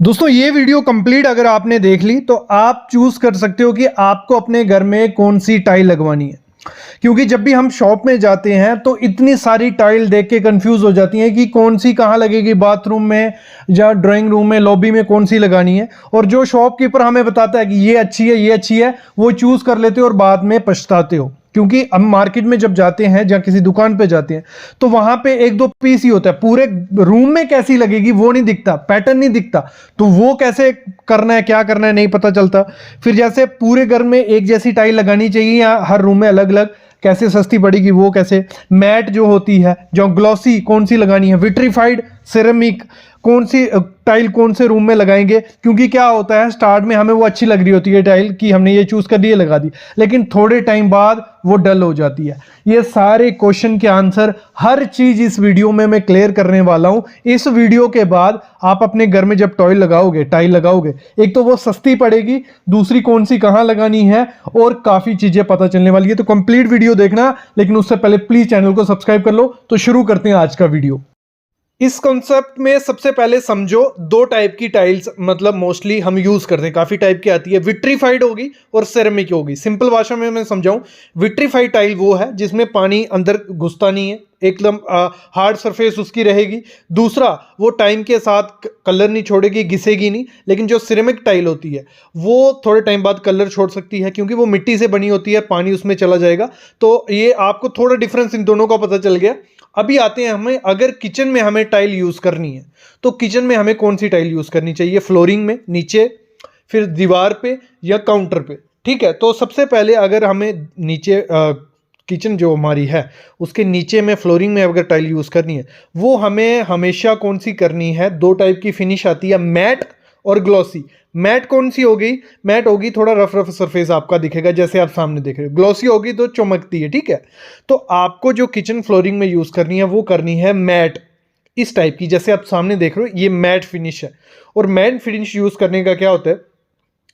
दोस्तों ये video complete अगर आपने देख ली तो आप चूज कर सकते हो कि आपको अपने घर में कौन सी टाइल लगवानी है। क्योंकि जब भी हम शॉप में जाते हैं तो इतनी सारी टाइल देख के कंफ्यूज हो जाती हैं कि कौन सी कहाँ लगेगी, बाथरूम में या ड्राइंग रूम में, लॉबी में कौन सी लगानी है। और जो शॉपकीपर हमें बताता है कि ये अच्छी है, ये अच्छी है, वो चूज कर लेते हो और बाद में पछताते हो। क्योंकि हम मार्केट में जब जाते हैं या किसी दुकान पे जाते हैं तो वहां पे एक दो पीस ही होता है, पूरे रूम में कैसी लगेगी वो नहीं दिखता, पैटर्न नहीं दिखता, तो वो कैसे करना है, क्या करना है, नहीं पता चलता। फिर जैसे पूरे घर में एक जैसी टाइल लगानी चाहिए या हर रूम में अलग अलग, कैसे सस्ती पड़ेगी वो कैसे। मैट जो होती है, जो ग्लॉसी कौन सी लगानी है, विट्रीफाइड, सिरेमिक, कौन सी टाइल कौन से रूम में लगाएंगे। क्योंकि क्या होता है, स्टार्ट में हमें वो अच्छी लग रही होती है टाइल कि हमने ये चूज कर दी, ये लगा दी, लेकिन थोड़े टाइम बाद वो डल हो जाती है। ये सारे क्वेश्चन के आंसर, हर चीज इस वीडियो में मैं क्लियर करने वाला हूं। इस वीडियो के बाद आप अपने घर में जब टाइल लगाओगे, एक तो वो सस्ती पड़ेगी, दूसरी कौन सी कहां लगानी है, और काफी चीजें पता चलने वाली है। तो कंप्लीट वीडियो देखना, लेकिन उससे पहले प्लीज चैनल को सब्सक्राइब कर लो। तो शुरू करते हैं आज का वीडियो। इस कॉन्सेप्ट में सबसे पहले समझो, दो टाइप की टाइल्स मतलब मोस्टली हम यूज करते हैं, काफी टाइप की आती है। विट्रीफाइड होगी और सेरेमिक होगी। सिंपल भाषा में मैं समझाऊं, विट्रीफाइड टाइल वो है जिसमें पानी अंदर घुसता नहीं है, एकदम हार्ड सरफेस उसकी रहेगी। दूसरा, वो टाइम के साथ कलर नहीं छोड़ेगी, घिसेगी नहीं। लेकिन जो सिरेमिक टाइल होती है वो थोड़े टाइम बाद कलर छोड़ सकती है, क्योंकि वो मिट्टी से बनी होती है, पानी उसमें चला जाएगा। तो ये आपको थोड़ा डिफरेंस इन दोनों का पता चल गया। अभी आते हैं हमें, अगर किचन में हमें टाइल यूज करनी है तो किचन में हमें कौन सी टाइल यूज करनी चाहिए, फ्लोरिंग में नीचे, फिर दीवार पे या काउंटर पे। ठीक है, तो सबसे पहले अगर हमें नीचे किचन जो हमारी है उसके नीचे में फ्लोरिंग में अगर टाइल यूज करनी है, वो हमें हमेशा कौन सी करनी है, दो टाइप की फिनिश आती है, मैट और ग्लॉसी। मैट कौन सी होगी, मैट होगी थोड़ा रफ रफ सरफेस आपका दिखेगा जैसे आप सामने देख रहे हो, ग्लॉसी होगी तो चमकती है। ठीक है, तो आपको जो किचन फ्लोरिंग में यूज करनी है वो करनी है मैट, इस टाइप की जैसे आप सामने देख रहे हो, ये मैट फिनिश है। और मैट फिनिश यूज करने का क्या होता है,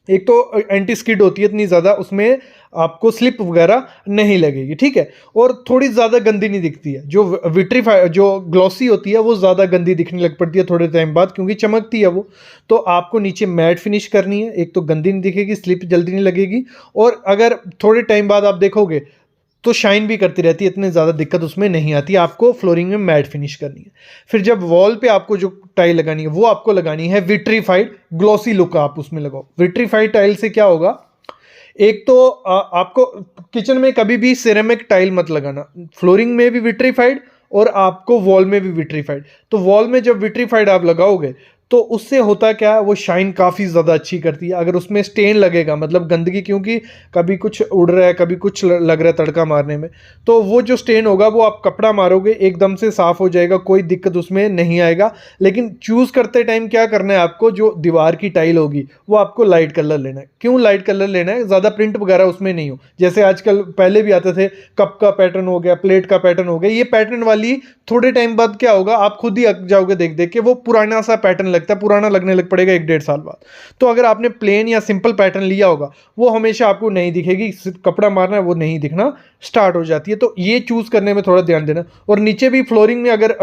एक तो एंटी स्किड होती है इतनी ज़्यादा, उसमें आपको स्लिप वगैरह नहीं लगेगी। ठीक है, और थोड़ी ज़्यादा गंदी नहीं दिखती है। जो विट्रीफाई जो ग्लॉसी होती है वो ज़्यादा गंदी दिखने लग पड़ती है थोड़े टाइम बाद, क्योंकि चमकती है वो। तो आपको नीचे मैट फिनिश करनी है, एक तो गंदी नहीं दिखेगी, स्लिप जल्दी नहीं लगेगी, और अगर थोड़े टाइम बाद आप देखोगे तो शाइन भी करती रहती है, इतनी ज़्यादा दिक्कत उसमें नहीं आती। आपको फ्लोरिंग में मैट फिनिश करनी है। फिर जब वॉल पे आपको जो टाइल लगानी है वो आपको लगानी है विट्रीफाइड, ग्लॉसी लुक आप उसमें लगाओ। विट्रीफाइड टाइल से क्या होगा, एक तो आपको किचन में कभी भी सिरेमिक टाइल मत लगाना, फ्लोरिंग में भी विट्रीफाइड और आपको वॉल में भी विट्रीफाइड। तो वॉल में जब विट्रीफाइड आप लगाओगे तो उससे होता क्या है, वो शाइन काफ़ी ज़्यादा अच्छी करती है। अगर उसमें स्टेन लगेगा, मतलब गंदगी, क्योंकि कभी कुछ उड़ रहा है, कभी कुछ लग रहा है तड़का मारने में, तो वो जो स्टेन होगा वो आप कपड़ा मारोगे एकदम से साफ हो जाएगा, कोई दिक्कत उसमें नहीं आएगा। लेकिन चूज़ करते टाइम क्या करना है आपको, जो दीवार की टाइल होगी वो आपको लाइट कलर लेना है। क्यों लाइट कलर लेना है, ज़्यादा प्रिंट वगैरह उसमें नहीं हो, जैसे आजकल पहले भी आते थे, कप का पैटर्न हो गया, प्लेट का पैटर्न हो गया। ये पैटर्न वाली थोड़े टाइम बाद क्या होगा, आप खुद ही अक जाओगे देख देख के, वो पुराना सा पैटर्न लगता है, पुराना लगने लग पड़ेगा एक डेढ़ साल बाद। तो अगर आपने प्लेन या सिंपल पैटर्न लिया होगा वो हमेशा आपको नहीं दिखेगी, कपड़ा मारना है वो नहीं दिखना स्टार्ट हो जाती है। तो ये चूज करने में थोड़ा ध्यान देना। और नीचे भी फ्लोरिंग में, अगर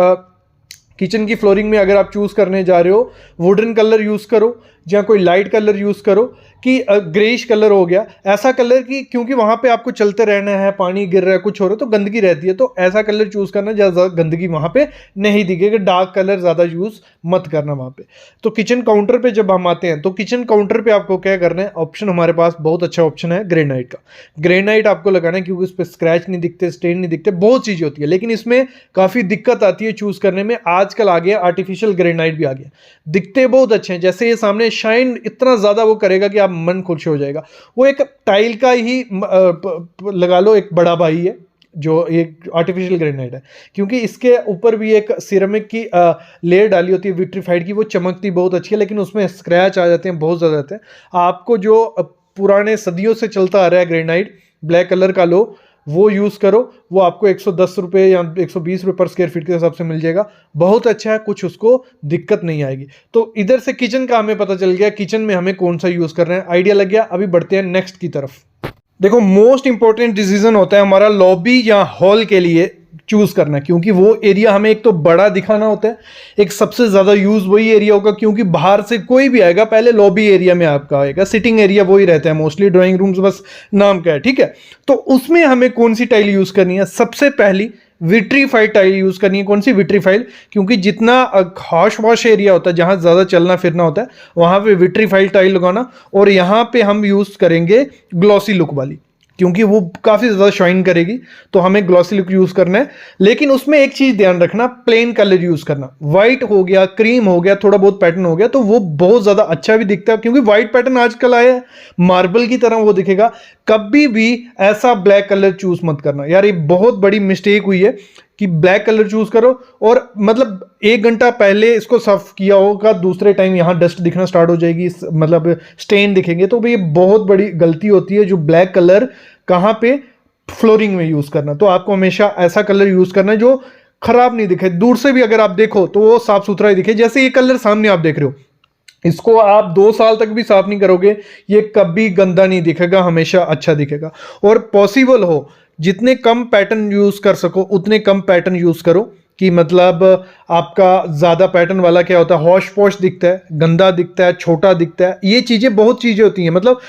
किचन की फ्लोरिंग में अगर आप चूज करने जा रहे हो, वुडन कलर यूज करो या कोई लाइट कलर यूज करो, कि ग्रेइश कलर हो गया, ऐसा कलर की, क्योंकि वहां पे आपको चलते रहना है, पानी गिर रहा है, कुछ हो रहा है तो गंदगी रहती है, तो ऐसा कलर चूज करना ज्यादा गंदगी वहां पे नहीं दिखेगी। डार्क कलर ज्यादा यूज मत करना वहां पे। तो किचन काउंटर पे जब हम आते हैं तो किचन काउंटर पे आपको क्या करना है, ऑप्शन हमारे पास बहुत अच्छा ऑप्शन है ग्रेनाइट का। ग्रेनाइट आपको लगाना है, क्योंकि उस पर स्क्रैच नहीं दिखते, स्टेन नहीं दिखते, बहुत चीजें होती है, लेकिन इसमें काफी दिक्कत आती है चूज करने में। आजकल आ गया आर्टिफिशियल ग्रेनाइट भी आ गया, दिखते बहुत अच्छे हैं, जैसे ये सामने शाइन इतना ज्यादा वो करेगा कि आप मन खुश हो जाएगा। वो एक टाइल का ही लगा लो एक बड़ा भाई है जो एक आर्टिफिशियल ग्रेनाइट है, क्योंकि इसके ऊपर भी एक सिरेमिक की लेयर डाली होती है विट्रीफाइड की, वो चमकती बहुत अच्छी है, लेकिन उसमें स्क्रैच आ जाते हैं, बहुत ज़्यादा आते हैं। आपको जो पुराने सदियों से चलता आ रहा है ग्रेनाइट, ब्लैक कलर का लो, वो यूज़ करो, वो आपको 110 रुपये या 120 रुपये पर स्क्वायर फीट के हिसाब से मिल जाएगा, बहुत अच्छा है, कुछ उसको दिक्कत नहीं आएगी। तो इधर से किचन का हमें पता चल गया, किचन में हमें कौन सा यूज़ करना है, आइडिया लग गया। अभी बढ़ते हैं नेक्स्ट की तरफ। देखो, मोस्ट इंपॉर्टेंट डिसीजन होता है हमारा लॉबी या हॉल के लिए चूज करना है, क्योंकि वो एरिया हमें एक तो बड़ा दिखाना होता है, एक सबसे ज्यादा यूज वही एरिया होगा, क्योंकि बाहर से कोई भी आएगा पहले लॉबी एरिया में आपका आएगा, सिटिंग एरिया वही रहता है मोस्टली, ड्राइंग रूम्स बस नाम का है, ठीक है। तो उसमें हमें कौन सी टाइल यूज करनी है, सबसे पहली विट्रीफाइड टाइल यूज करनी है। कौन सी? विट्रीफाइड, क्योंकि जितना हॉश वॉश एरिया होता है जहां ज्यादा चलना फिरना होता है वहां पे विट्रीफाइड टाइल लगाना, और यहां पे हम यूज करेंगे ग्लॉसी लुक वाली, क्योंकि वो काफी ज्यादा शाइन करेगी, तो हमें ग्लॉसी लुक यूज करना है। लेकिन उसमें एक चीज ध्यान रखना, प्लेन कलर यूज करना। व्हाइट हो गया, क्रीम हो गया, थोड़ा बहुत पैटर्न हो गया तो वो बहुत ज्यादा अच्छा भी दिखता है, क्योंकि व्हाइट पैटर्न आजकल आया है, मार्बल की तरह वो दिखेगा। कभी भी ऐसा ब्लैक कलर चूज मत करना यार, ये बहुत बड़ी मिस्टेक हुई है कि ब्लैक कलर चूज करो और मतलब 1 घंटा पहले इसको साफ किया होगा, दूसरे टाइम यहां डस्ट दिखना स्टार्ट हो जाएगी, मतलब स्टेन दिखेंगे, तो ये बहुत बड़ी गलती होती है। जो ब्लैक कलर कहां पे? फ्लोरिंग में यूज करना। तो आपको हमेशा ऐसा कलर यूज करना है जो खराब नहीं दिखे, दूर से भी अगर आप देखो तो वो साफ सुथरा ही दिखे। जैसे ये कलर सामने आप देख रहे हो, इसको आप 2 साल तक भी साफ नहीं करोगे, ये कभी गंदा नहीं दिखेगा, हमेशा अच्छा दिखेगा। और पॉसिबल हो जितने कम पैटर्न यूज कर सको उतने कम पैटर्न यूज करो, कि मतलब आपका ज्यादा पैटर्न वाला क्या होता है, हॉश पॉश दिखता है, गंदा दिखता है, छोटा दिखता है, ये चीजें बहुत चीजें होती हैं। मतलब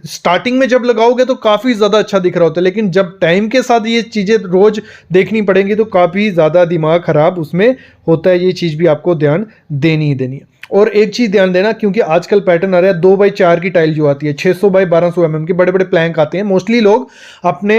स्टार्टिंग में जब लगाओगे तो काफी ज्यादा अच्छा दिख रहा होता है, लेकिन जब टाइम के साथ ये चीजें रोज देखनी पड़ेंगी तो काफी ज्यादा दिमाग खराब उसमें होता है। ये चीज भी आपको ध्यान देनी ही देनी है। और एक चीज ध्यान देना, क्योंकि आजकल पैटर्न आ रहा है 2x4 की टाइल जो आती है, 600 बाई 1200 mm के बड़े बड़े प्लैंक आते हैं, मोस्टली लोग अपने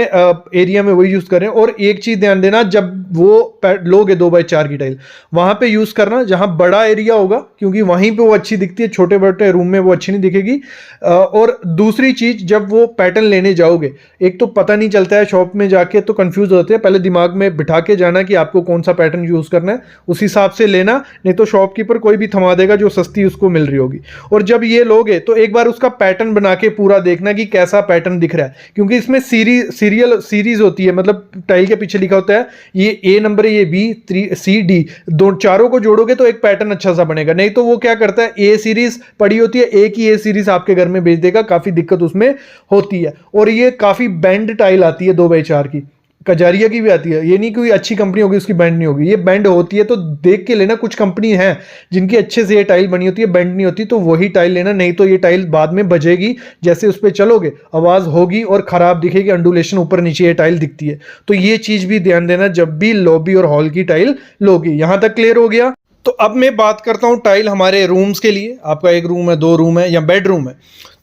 एरिया में वही यूज कर रहे हैं। और एक चीज ध्यान देना, जब वो लोगे 2x4 की टाइल, वहां पे यूज करना जहां बड़ा एरिया होगा, क्योंकि वहीं पे वो अच्छी दिखती है, छोटे बड़े रूम में वो अच्छी नहीं दिखेगी। और दूसरी चीज, जब वो पैटर्न लेने जाओगे, एक तो पता नहीं चलता है शॉप में जाके, तो कंफ्यूज होते हैं, पहले दिमाग में बिठा के जाना कि आपको कौन सा पैटर्न यूज करना है, उस हिसाब से लेना, नहीं तो शॉपकीपर कोई भी थमा देगा जो सस्ती उसको मिल रही होगी। और जब ये लोगे तो एक बार उसका पैटर्न बना के पूरा देखना कि कैसा पैटर्न दिख रहा है, क्योंकि इसमें सीरीज होती है, मतलब टाइल के पीछे लिखा होता है ये ए नंबर है, ये बी, सी, डी, दो चारों को जोड़ोगे तो एक पैटर्न अच्छा सा बनेगा। नहीं तो वो क्या करता है, ए सीरीज पड़ी होती है, एक ही ए सीरीज आपके घर में भेज देगा, काफी दिक्कत उसमें होती है। और ये काफी बैंड टाइल आती है 2x4 की, कजारिया की भी आती है, ये नहीं कोई अच्छी कंपनी होगी उसकी बैंड नहीं होगी, ये बैंड होती है, तो देख के लेना। कुछ कंपनी है जिनकी अच्छे से ये टाइल बनी होती है, बैंड नहीं होती, तो वही टाइल लेना, नहीं तो ये टाइल बाद में बजेगी, जैसे उस पर चलोगे आवाज होगी और खराब दिखेगी, अंडुलेशन ऊपर नीचे ये टाइल दिखती है। तो ये चीज भी ध्यान देना जब भी लॉबी और हॉल की टाइल लोगी। यहां तक क्लियर हो गया? तो अब मैं बात करता हूं टाइल हमारे रूम्स के लिए। आपका 1 रूम है, 2 रूम है या बेडरूम है,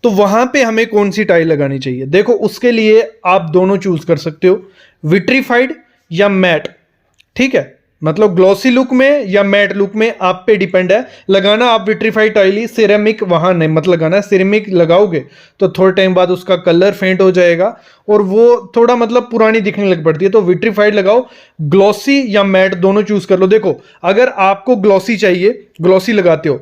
तो वहां पे हमें कौन सी टाइल लगानी चाहिए? देखो, उसके लिए आप दोनों चूज कर सकते हो, विट्रीफाइड या मैट, ठीक है। मतलब ग्लॉसी लुक में या मैट लुक में आप पे डिपेंड है लगाना। आप विट्रीफाइड टाइल ही, सिरेमिक वहां नहीं मत लगाना। सिरेमिक लगाओगे तो थोड़े टाइम बाद उसका कलर फेंट हो जाएगा और वो थोड़ा मतलब पुरानी दिखने लग पड़ती है। तो विट्रीफाइड लगाओ, ग्लॉसी या मैट दोनों चूज कर लो। देखो, अगर आपको ग्लॉसी चाहिए, ग्लॉसी लगाते हो,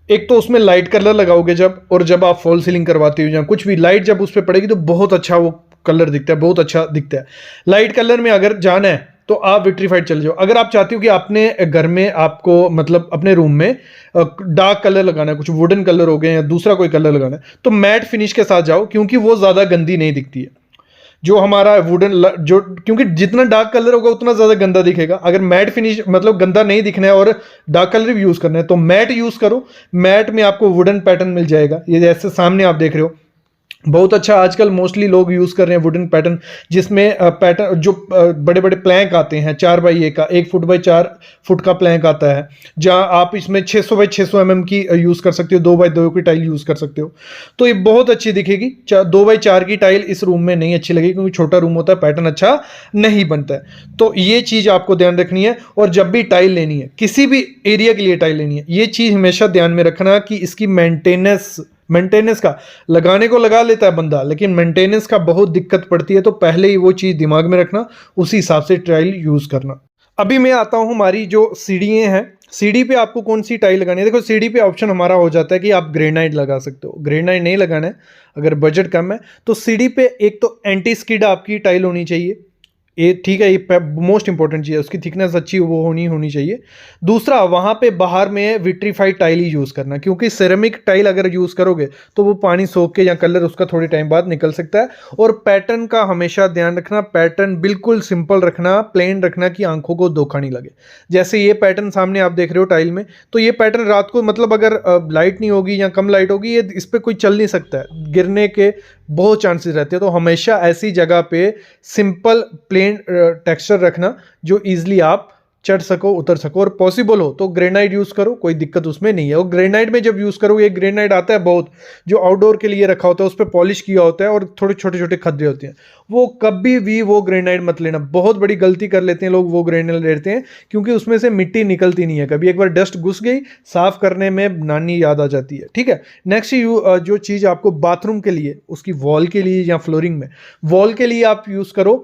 एक तो उसमें लाइट कलर लगाओगे जब, और जब आप फॉल सीलिंग करवाते हो या कुछ भी, लाइट जब उस पर पड़ेगी तो बहुत अच्छा वो कलर दिखता है, बहुत अच्छा दिखता है। लाइट कलर में अगर जाना है तो आप विट्रीफाइड चले जाओ। अगर आप चाहते हो कि अपने घर में आपको मतलब अपने रूम में डार्क कलर लगाना है, कुछ वुडन कलर हो गए या दूसरा कोई कलर लगाना है, तो मैट फिनिश के साथ जाओ, क्योंकि वो ज्यादा गंदी नहीं दिखती है। जो हमारा वुडन जो, क्योंकि जितना डार्क कलर होगा उतना ज्यादा गंदा दिखेगा। अगर मैट फिनिश मतलब गंदा नहीं दिखना है और डार्क कलर भी यूज करना है तो मैट यूज करो। मैट में आपको वुडन पैटर्न मिल जाएगा, ये जैसे सामने आप देख रहे हो, बहुत अच्छा आजकल मोस्टली लोग यूज कर रहे हैं वुडन पैटर्न, जिसमें पैटर्न जो बड़े बड़े प्लैंक आते हैं 4x1 का, 1 फुट बाई 4 फुट का प्लैंक आता है, जहां आप इसमें 600 बाई 600 mm की यूज कर सकते हो, 2x2 की टाइल यूज कर सकते हो, तो ये बहुत अच्छी दिखेगी। 2x4 की टाइल इस रूम में नहीं अच्छी लगेगी, क्योंकि छोटा रूम होता है, पैटर्न अच्छा नहीं बनता है। तो ये चीज आपको ध्यान रखनी है। और जब भी टाइल लेनी है, किसी भी एरिया के लिए टाइल लेनी है, ये चीज हमेशा ध्यान में रखना कि इसकी मेंटेनेंस का, लगाने को लगा लेता है बंदा, लेकिन मेंटेनेंस का बहुत दिक्कत पड़ती है। तो पहले ही वो चीज दिमाग में रखना, उसी हिसाब से टाइल यूज करना। अभी मैं आता हूं हमारी जो सीढ़ियां हैं, सीढ़ी पे आपको कौन सी टाइल लगानी है। देखो, सीढ़ी पे ऑप्शन हमारा हो जाता है कि आप ग्रेनाइट लगा सकते हो, ग्रेनाइट नहीं लगाना है अगर बजट कम है। तो सीढ़ी पे एक तो एंटी स्किड आपकी टाइल होनी चाहिए, ये ठीक है, ये मोस्ट इंपॉर्टेंट चीज़ है, उसकी थिकनेस अच्छी वो होनी चाहिए। दूसरा, वहाँ पे बाहर में विट्रीफाइड टाइल ही यूज़ करना, क्योंकि सेरेमिक टाइल अगर यूज़ करोगे तो वो पानी सोख के या कलर उसका थोड़े टाइम बाद निकल सकता है। और पैटर्न का हमेशा ध्यान रखना, पैटर्न बिल्कुल सिंपल रखना, प्लेन रखना कि आंखों को धोखा नहीं लगे। जैसे ये पैटर्न सामने आप देख रहे हो टाइल में, तो ये पैटर्न रात को मतलब अगर लाइट नहीं होगी या कम लाइट होगी, ये इस पर कोई चल नहीं सकता है, गिरने के बहुत चांसेस रहते हैं। तो हमेशा ऐसी जगह पे सिंपल प्लेन टेक्सचर रखना जो इजीली आप चढ़ सको उतर सको, और पॉसिबल हो तो ग्रेनाइट यूज करो, कोई दिक्कत उसमें नहीं है। और ग्रेनाइट में जब यूज करो, ये ग्रेनाइट आता है बहुत, जो आउटडोर के लिए रखा होता है, उस पर पॉलिश किया होता है और थोड़े छोटे छोटे खद्दे होते हैं, वो कभी भी वो ग्रेनाइट मत लेना। बहुत बड़ी गलती कर लेते हैं लोग, वो ग्रेनाइट लेते हैं क्योंकि उसमें से मिट्टी निकलती नहीं है कभी, एक बार डस्ट घुस गई साफ करने में नानी याद आ जाती है। ठीक है, नेक्स्ट जो चीज़ आपको बाथरूम के लिए, उसकी वॉल के लिए या फ्लोरिंग में, वॉल के लिए आप यूज करो,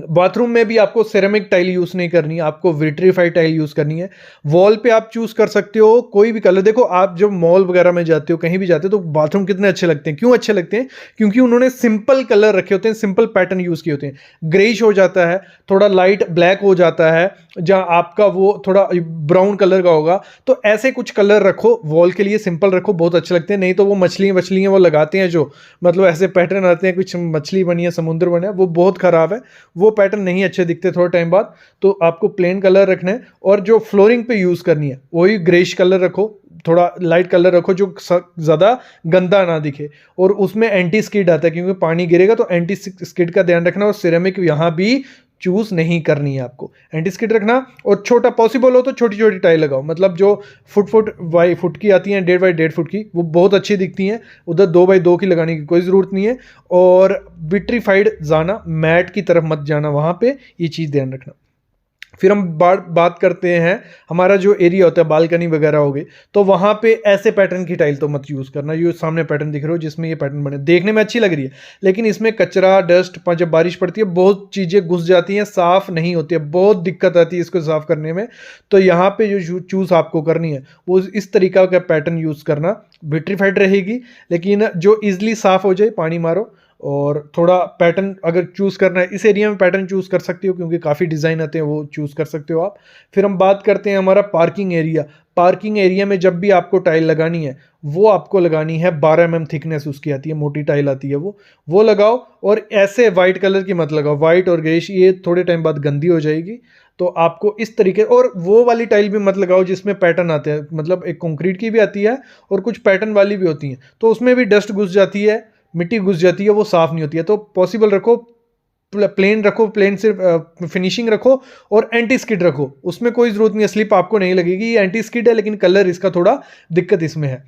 बाथरूम में भी आपको सेरेमिक टाइल यूज नहीं करनी है, आपको विट्रीफाइड टाइल यूज करनी है। वॉल पे आप चूज कर सकते हो कोई भी कलर। देखो, आप जब मॉल वगैरह में जाते हो, कहीं भी जाते हो, तो बाथरूम कितने अच्छे लगते हैं। क्यों अच्छे लगते हैं? क्योंकि उन्होंने सिंपल कलर रखे होते हैं, सिंपल पैटर्न यूज किए होते हैं। ग्रेइश हो जाता है, थोड़ा लाइट ब्लैक हो जाता है, जहां आपका वो थोड़ा ब्राउन कलर का होगा। तो ऐसे कुछ कलर रखो वॉल के लिए, सिंपल रखो, बहुत अच्छे लगते हैं। नहीं तो वो मछलियां वो लगाते हैं जो, मतलब ऐसे पैटर्न आते हैं, कुछ मछली बनी है, समुद्र बना है, वो बहुत खराब है, वो पैटर्न नहीं अच्छे दिखते थोड़े टाइम बाद। तो आपको प्लेन कलर रखना है, और जो फ्लोरिंग पे यूज करनी है वही ग्रेइश कलर रखो, थोड़ा लाइट कलर रखो जो ज्यादा गंदा ना दिखे। और उसमें एंटी स्किड आता है, क्योंकि पानी गिरेगा तो एंटी स्किड का ध्यान रखना। और सिरेमिक यहां भी चूज नहीं करनी है आपको, एंटी स्किड रखना। और छोटा पॉसिबल हो तो छोटी छोटी टाइल लगाओ, मतलब जो फुट बाई फुट की आती हैं, 1.5 बाई 1.5 फुट की, वो बहुत अच्छी दिखती हैं। उधर 2 बाई 2 की लगाने की कोई ज़रूरत नहीं है। और विट्रीफाइड जाना, मैट की तरफ मत जाना वहाँ पे, ये चीज़ ध्यान रखना। फिर हम बात करते हैं, हमारा जो एरिया होता है बालकनी वगैरह हो गई, तो वहां पे ऐसे पैटर्न की टाइल तो मत यूज करना। ये सामने पैटर्न दिख रहे हो जिसमें ये पैटर्न बने, देखने में अच्छी लग रही है, लेकिन इसमें कचरा डस्ट, जब बारिश पड़ती है बहुत चीजें घुस जाती हैं, साफ नहीं होती है, बहुत दिक्कत आती है इसको साफ करने में। तो यहाँ पे जो चूज आपको करनी है वो इस तरीका का पैटर्न यूज करना, विट्रीफाइड रहेगी लेकिन जो इजिली साफ हो जाए, पानी मारो। और थोड़ा पैटर्न अगर चूज करना है, इस एरिया में पैटर्न चूज कर सकते हो क्योंकि काफ़ी डिज़ाइन आते हैं, वो चूज कर सकते हो आप। फिर हम बात करते हैं हमारा पार्किंग एरिया। पार्किंग एरिया में जब भी आपको टाइल लगानी है, वो आपको लगानी है 12 mm थिकनेस उसकी आती है, मोटी टाइल आती है वो लगाओ। और ऐसे वाइट कलर की मत लगाओ, वाइट और ग्रेश ये थोड़े टाइम बाद गंदी हो जाएगी। तो आपको इस तरीके, और वो वाली टाइल भी मत लगाओ जिसमें पैटर्न आते हैं, मतलब एक कंक्रीट की भी आती है और कुछ पैटर्न वाली भी होती हैं, तो उसमें भी डस्ट घुस जाती है, मिट्टी घुस जाती है, वो साफ नहीं होती है। तो पॉसिबल रखो प्लेन रखो, प्लेन से फिनिशिंग रखो, और एंटी स्किड रखो, उसमें कोई जरूरत नहीं है, स्लिप आपको नहीं लगेगी। ये एंटी स्किड है लेकिन कलर इसका थोड़ा दिक्कत इसमें है।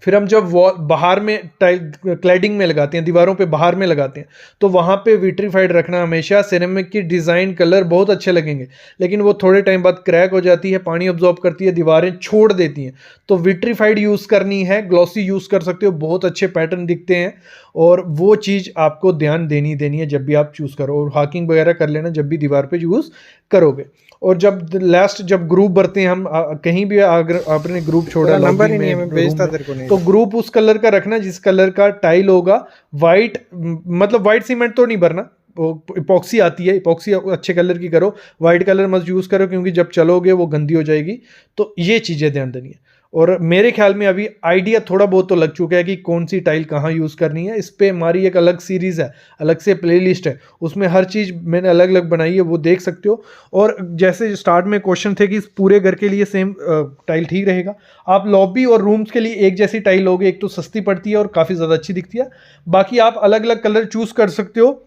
फिर हम जब वॉल बाहर में टाइल क्लैडिंग में लगाते हैं, दीवारों पे बाहर में लगाते हैं, तो वहाँ पे विट्रीफाइड रखना हमेशा। सिरेमिक की डिज़ाइन कलर बहुत अच्छे लगेंगे लेकिन वो थोड़े टाइम बाद क्रैक हो जाती है, पानी अब्जॉर्ब करती है, दीवारें छोड़ देती हैं। तो विट्रीफाइड यूज़ करनी है, ग्लॉसी यूज़ कर सकते हो, बहुत अच्छे पैटर्न दिखते हैं। और वो चीज़ आपको ध्यान देनी है जब भी आप चूज़ करो, और हाकिंग वगैरह कर लेना जब भी दीवार पे यूज़ करोगे। और जब ग्रुप भरते हैं हम, कहीं भी अगर आपने ग्रुप छोड़ा, नंबर ही लॉबी नहीं है, में, मैं भेजता रूम में, तेरे को नहीं। तो ग्रुप उस कलर का रखना जिस कलर का टाइल होगा। वाइट, मतलब वाइट सीमेंट तो नहीं भरना, वो इपॉक्सी आती है, इपॉक्सी अच्छे कलर की करो, वाइट कलर मत यूज़ करो क्योंकि जब चलोगे वो गंदी हो जाएगी। तो ये चीज़ें ध्यान देनी है। और मेरे ख्याल में अभी आइडिया थोड़ा बहुत तो लग चुका है कि कौन सी टाइल कहाँ यूज़ करनी है। इस पे हमारी एक अलग सीरीज़ है, अलग से प्लेलिस्ट है, उसमें हर चीज़ मैंने अलग अलग बनाई है, वो देख सकते हो। और जैसे स्टार्ट में क्वेश्चन थे कि इस पूरे घर के लिए सेम टाइल ठीक रहेगा, आप लॉबी और रूम्स के लिए एक जैसी टाइल लोगे, एक तो सस्ती पड़ती है और काफ़ी ज़्यादा अच्छी दिखती है। बाकी आप अलग अलग कलर चूज़ कर सकते हो,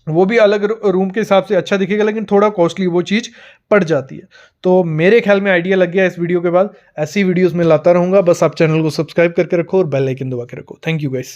वो भी अलग रूम के हिसाब से अच्छा दिखेगा, लेकिन थोड़ा कॉस्टली वो चीज़ पड़ जाती है। तो मेरे ख्याल में आइडिया लग गया इस वीडियो के बाद। ऐसी वीडियोस मैं लाता रहूँगा, बस आप चैनल को सब्सक्राइब करके रखो और बेल आइकन दबा के रखो। Thank you guys.